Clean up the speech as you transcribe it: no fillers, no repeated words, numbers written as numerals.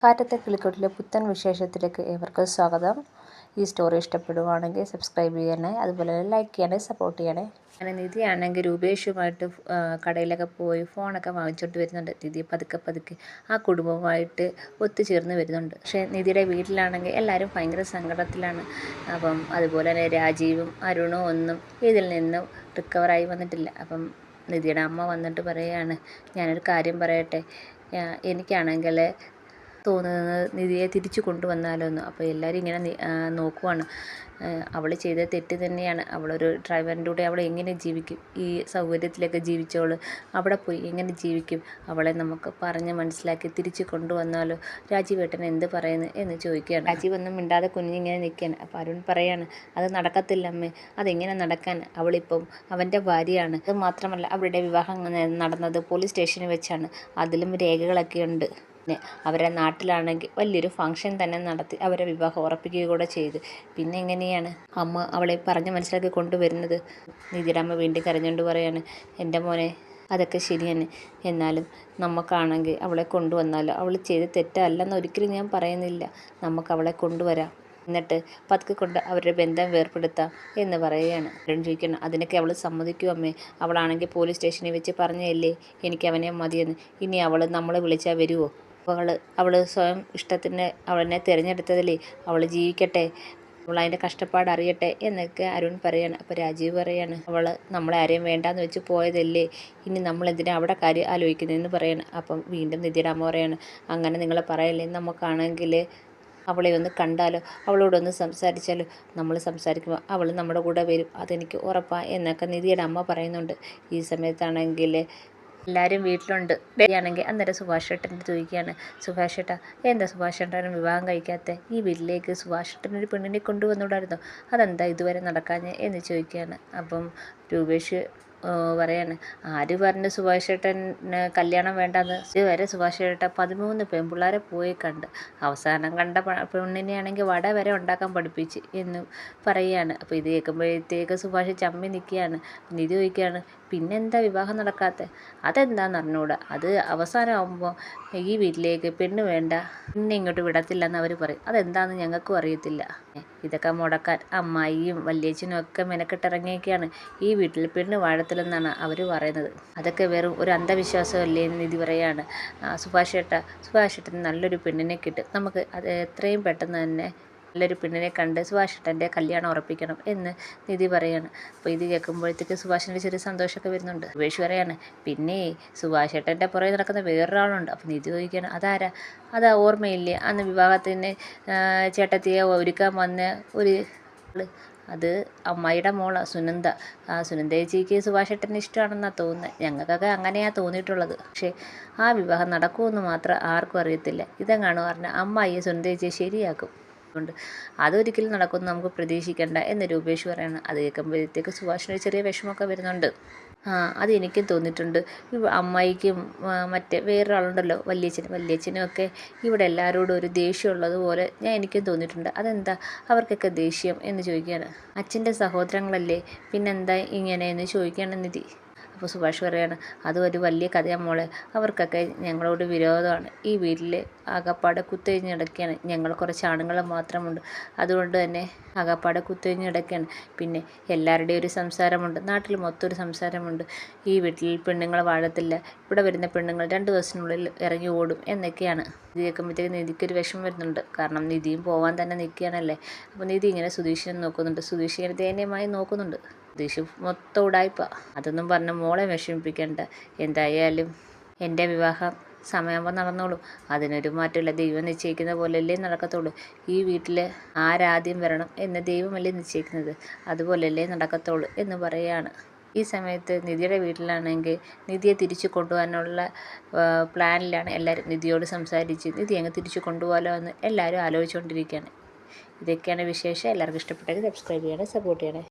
കാറ്റത്തെ കിളിക്കൂട്ടിലെ പുത്തൻ വിശേഷത്തിലേക്ക് ഏവർക്കും സ്വാഗതം. ഈ സ്റ്റോറി ഇഷ്ടപ്പെടുവാണെങ്കിൽ സബ്സ്ക്രൈബ് ചെയ്യണേ, അതുപോലെ ലൈക്ക് ചെയ്യണേ, സപ്പോർട്ട് ചെയ്യണേ. അങ്ങനെ നിധിയാണെങ്കിൽ രൂപേഷുമായിട്ട് കടയിലൊക്കെ പോയി ഫോണൊക്കെ വാങ്ങിച്ചോണ്ട് വരുന്നുണ്ട്. നിധി പതുക്കെ ആ കുടുംബവുമായിട്ട് ഒത്തുചേർന്ന് വരുന്നുണ്ട്. പക്ഷേ നിധിയുടെ വീട്ടിലാണെങ്കിൽ എല്ലാവരും ഭയങ്കര സങ്കടത്തിലാണ്. അപ്പം അതുപോലെ തന്നെ രാജീവും അരുണും ഒന്നും ഇതിൽ നിന്നും റിക്കവറായി വന്നിട്ടില്ല. അപ്പം നിധിയുടെ അമ്മ വന്നിട്ട് പറയുകയാണ്, ഞാനൊരു കാര്യം പറയട്ടെ, എനിക്കാണെങ്കിൽ തോന്നുന്നത് നിധിയെ തിരിച്ചു കൊണ്ടുവന്നാലോ എന്ന്. അപ്പോൾ എല്ലാവരും ഇങ്ങനെ നോക്കുവാണ്. അവൾ ചെയ്ത തെറ്റ് തന്നെയാണ്. അവളൊരു ഡ്രൈവറിൻ്റെ കൂടെ അവൾ എങ്ങനെ ജീവിക്കും? ഈ സൗകര്യത്തിലൊക്കെ ജീവിച്ചവൾ അവിടെ പോയി എങ്ങനെ ജീവിക്കും? അവളെ നമുക്ക് പറഞ്ഞ് മനസ്സിലാക്കി തിരിച്ചു കൊണ്ടുവന്നാലോ? രാജീവേട്ടൻ എന്ത് പറയുന്നു എന്ന് ചോദിക്കുകയാണ്. രാജീവ് ഒന്നും മിണ്ടാതെ കുഞ്ഞിങ്ങനെ നിൽക്കുകയാണ്. അപ്പോൾ അരുൺ പറയാണ്, അത് നടക്കത്തില്ല അമ്മേ. അതെങ്ങനെ നടക്കാൻ? അവളിപ്പം അവൻ്റെ ഭാര്യയാണ്. അത് മാത്രമല്ല, അവരുടെ വിവാഹം നടന്നത് പോലീസ് സ്റ്റേഷനിൽ വെച്ചാണ്. അതിലും രേഖകളൊക്കെ ഉണ്ട്. പിന്നെ അവരുടെ നാട്ടിലാണെങ്കിൽ വലിയൊരു ഫംഗ്ഷൻ തന്നെ നടത്തി അവരെ വിവാഹം ഉറപ്പിക്കുക കൂടെ ചെയ്ത്. പിന്നെ എങ്ങനെയാണ് അമ്മ അവളെ പറഞ്ഞ് മനസ്സിലാക്കി കൊണ്ടുവരുന്നത്? നിധിയുടെ അമ്മ വീണ്ടും കരഞ്ഞുകൊണ്ട് പറയാണ്, എൻ്റെ മോനെ, അതൊക്കെ ശരി തന്നെ. എന്നാലും നമുക്കാണെങ്കിൽ അവളെ കൊണ്ടുവന്നാലോ? അവൾ ചെയ്ത് തെറ്റല്ലെന്ന് ഒരിക്കലും ഞാൻ പറയുന്നില്ല. നമുക്ക് അവളെ കൊണ്ടുവരാം, എന്നിട്ട് പതുക്കെ കൊണ്ട് അവരുടെ ബന്ധം വേർപെടുത്താം എന്ന് പറയുകയാണ്. ചോദിക്കണം, അതിനൊക്കെ അവൾ സമ്മതിക്കുമോ അമ്മേ? അവളാണെങ്കിൽ പോലീസ് സ്റ്റേഷനിൽ വെച്ച് പറഞ്ഞതല്ലേ എനിക്ക് അവനെ മതിയെന്ന്. ഇനി അവൾ നമ്മളെ വിളിച്ചാൽ വരുമോ? അവൾ സ്വയം ഇഷ്ടത്തിന് അവളെന്നെ തിരഞ്ഞെടുത്തതല്ലേ, അവൾ ജീവിക്കട്ടെ, അവൾ അതിൻ്റെ കഷ്ടപ്പാട് അറിയട്ടെ എന്നൊക്കെ അരുൺ പറയാണ്. അപ്പോൾ രാജീവ് പറയാണ്, അവൾ നമ്മളെ ആരെയും വേണ്ടാന്ന് വെച്ച് പോയതല്ലേ, ഇനി നമ്മളെന്തിനാ അവിടെ കാര്യം ആലോചിക്കുന്നതെന്ന് പറയാണ്. അപ്പം വീണ്ടും നിധിയുടെ അമ്മ പറയാണ്, അങ്ങനെ നിങ്ങൾ പറയല്ലേ, നമുക്കാണെങ്കിൽ അവളെ ഒന്ന് കണ്ടാലോ, അവളോടൊന്ന് സംസാരിച്ചാലോ? നമ്മൾ സംസാരിക്കുമ്പോൾ അവൾ നമ്മുടെ കൂടെ വരും, അതെനിക്ക് ഉറപ്പാണ് എന്നൊക്കെ നിധിയുടെ അമ്മ പറയുന്നുണ്ട്. ഈ സമയത്താണെങ്കിൽ എല്ലാവരും വീട്ടിലുണ്ട്. ആണെങ്കിൽ അന്നേരം സുഭാഷ് ഏട്ടൻ്റെ ചോദിക്കുകയാണ്, സുഭാഷ് ഏട്ടാ, എന്താ സുഭാഷ് ഏട്ടനും വിവാഹം കഴിക്കാത്ത? ഈ വീട്ടിലേക്ക് സുഭാഷ് ഏട്ടനൊരു പെണ്ണിനെ കൊണ്ടുവന്നുകൂടായിരുന്നോ? അതെന്താ ഇതുവരെ നടക്കാഞ്ഞ് എന്ന് ചോദിക്കുകയാണ്. അപ്പം രൂപേഷ് പറയാണ്, ആര് പറഞ്ഞു സുഭാഷ് ഏട്ടന് കല്യാണം വേണ്ടാന്ന്? ഇതുവരെ സുഭാഷ് ഏട്ടൻ 13 പെൺപിള്ളേരെ പോയി കണ്ട്, അവസാനം കണ്ട പെണ്ണിനെയാണെങ്കിൽ വട വരെ ഉണ്ടാക്കാൻ പഠിപ്പിച്ച് എന്ന് പറയുകയാണ്. അപ്പോൾ ഇത് കേൾക്കുമ്പോഴത്തേക്ക് സുഭാഷ് ചമ്മി നിൽക്കുകയാണ്. നിധി ചോദിക്കുകയാണ്, പിന്നെന്താ വിവാഹം നടക്കാത്ത? അതെന്താണെന്ന് അറിഞ്ഞൂടാ. അത് അവസാനമാകുമ്പോൾ ഈ വീട്ടിലേക്ക് പെണ്ണ് വേണ്ട, പിന്നെ ഇങ്ങോട്ട് വിടത്തില്ലെന്ന് അവർ പറയും. അതെന്താണെന്ന് ഞങ്ങൾക്കും അറിയത്തില്ല. ഇതൊക്കെ മുടക്കാൻ അമ്മായിയും വല്യച്ഛനും ഒക്കെ മെനക്കെട്ടിറങ്ങിയൊക്കെയാണ്. ഈ വീട്ടിൽ പെണ്ണ് വാഴത്തില്ലെന്നാണ് അവർ പറയുന്നത്. അതൊക്കെ വെറും ഒരു അന്ധവിശ്വാസമല്ലേ എന്ന് നിധി പറയാണ്. സുഭാഷ് ഏട്ടന് നല്ലൊരു പെണ്ണിനെ കിട്ടും, നമുക്ക് അത് എത്രയും പെട്ടെന്ന് തന്നെ നല്ലൊരു പെണ്ണിനെ കണ്ട് സുഭാഷ് ഏട്ടൻ്റെ കല്യാണം ഉറപ്പിക്കണം എന്ന് നിധി പറയാണ്. അപ്പോൾ ഇത് കേൾക്കുമ്പോഴത്തേക്ക് സുഭാഷിൻ്റെ ചെറിയ സന്തോഷമൊക്കെ വരുന്നുണ്ട്. ഉപേഷ് പറയാണ്, പിന്നെ സുഭാഷ് ഏട്ടൻ്റെ പുറകെ നടക്കുന്ന വേറൊരാളുണ്ട്. അപ്പോൾ നിധി ചോദിക്കുകയാണ്, അതാരാ? അതാ ഓർമ്മയില്ലേ, അന്ന് വിവാഹത്തിന് ചേട്ടത്തിയെ ഒരുക്കാൻ വന്ന ഒരു ആള്? അത് അമ്മായിയുടെ മോളാണ് സുനന്ദ. ആ സുനന്ദ ചേച്ചിക്ക് സുഭാഷ് ഏട്ടന് ഇഷ്ടമാണെന്നാണ് തോന്നുന്നത്. ഞങ്ങൾക്കൊക്കെ അങ്ങനെയാണ് തോന്നിയിട്ടുള്ളത്. പക്ഷേ ആ വിവാഹം നടക്കുമെന്ന് മാത്രം ആർക്കും അറിയത്തില്ല. ഇതെങ്ങാണ് പറഞ്ഞാൽ അമ്മായി സുനന്ദ ചേച്ചിയെ ശരിയാക്കും, ണ്ട് അതൊരിക്കലും നടക്കുമെന്ന് നമുക്ക് പ്രതീക്ഷിക്കേണ്ട എന്ന് രൂപേഷ് പറയാണ്. അത് കേൾക്കുമ്പോഴത്തേക്ക് സുഭാഷിന് ചെറിയ വിഷമമൊക്കെ വരുന്നുണ്ട്. അത് എനിക്കും തോന്നിയിട്ടുണ്ട്. അമ്മായിക്കും മറ്റേ വേറൊരാളുണ്ടല്ലോ വല്യച്ഛനും ഒക്കെ ഇവിടെ എല്ലാവരോടും ഒരു ദേഷ്യം ഉള്ളതുപോലെ എനിക്കും തോന്നിയിട്ടുണ്ട്. അതെന്താ അവർക്കൊക്കെ ദേഷ്യം എന്ന് ചോദിക്കുകയാണ്. അച്ഛൻ്റെ സഹോദരങ്ങളല്ലേ, പിന്നെന്താ ഇങ്ങനെയെന്ന് ചോദിക്കുകയാണ് നിധി. അപ്പോൾ സുഭാഷ് പറയാണ്, അതും ഒരു വലിയ കഥയാണ് മോളെ. അവർക്കൊക്കെ ഞങ്ങളോട് വിരോധമാണ്. ഈ വീട്ടിൽ ആകപ്പാടെ കുത്തഴിഞ്ഞ് കിടക്കുകയാണ്. ഞങ്ങൾ കുറച്ച് ആണുങ്ങൾ മാത്രമുണ്ട്, അതുകൊണ്ട് തന്നെ ആകപ്പാടെ കുത്തഴിഞ്ഞ് കിടക്കുകയാണ്. പിന്നെ എല്ലാവരുടെയും ഒരു സംസാരമുണ്ട്, നാട്ടിൽ മൊത്തം ഒരു സംസാരമുണ്ട്. ഈ വീട്ടിൽ പെണ്ണുങ്ങൾ വാഴത്തില്ല, ഇവിടെ വരുന്ന പെണ്ണുങ്ങൾ 2 ദിവസത്തിനുള്ളിൽ ഇറങ്ങി ഓടും എന്നൊക്കെയാണ്. ഇത് കേൾക്കുമ്പോഴത്തേക്ക് നിധിക്കൊരു വിഷമം വരുന്നുണ്ട്. കാരണം നിധിയും പോവാൻ തന്നെ നിൽക്കുകയാണല്ലേ. അപ്പോൾ നിധി ഇങ്ങനെ സുധീഷിനെ നോക്കുന്നുണ്ട്, സുധീഷ് ഇങ്ങനെ ദയനീയമായി നോക്കുന്നുണ്ട്. സുധീഷ് മൊത്തം ഉടായിപ്പാ. അതൊന്നും പറഞ്ഞ് മോളെ വിഷമിപ്പിക്കണ്ട. എന്തായാലും എൻ്റെ വിവാഹം സമയമാകുമ്പോൾ നടന്നോളും, അതിനൊരു മാറ്റമില്ല. ദൈവം നിശ്ചയിക്കുന്ന പോലെയല്ലേ നടക്കത്തുള്ളൂ. ഈ വീട്ടിൽ ആരാദ്യം വരണം എന്ന് ദൈവമല്ലേ നിശ്ചയിക്കുന്നത്, അതുപോലെയല്ലേ നടക്കത്തുള്ളൂ എന്ന് പറയുകയാണ്. ഈ സമയത്ത് നിധിയുടെ വീട്ടിലാണെങ്കിൽ നിധിയെ തിരിച്ചു കൊണ്ടുപോകാനുള്ള പ്ലാനിലാണ് എല്ലാവരും. നിധിയോട് സംസാരിച്ച് നിധി അങ്ങ് തിരിച്ചു കൊണ്ടുപോകാമല്ലോ എന്ന് എല്ലാവരും ആലോചിച്ചുകൊണ്ടിരിക്കുകയാണ്. ഇതൊക്കെയാണ് വിശേഷം. എല്ലാവർക്കും ഇഷ്ടപ്പെട്ടെങ്കിൽ സബ്സ്ക്രൈബ് ചെയ്യണേ, സപ്പോർട്ട് ചെയ്യണേ.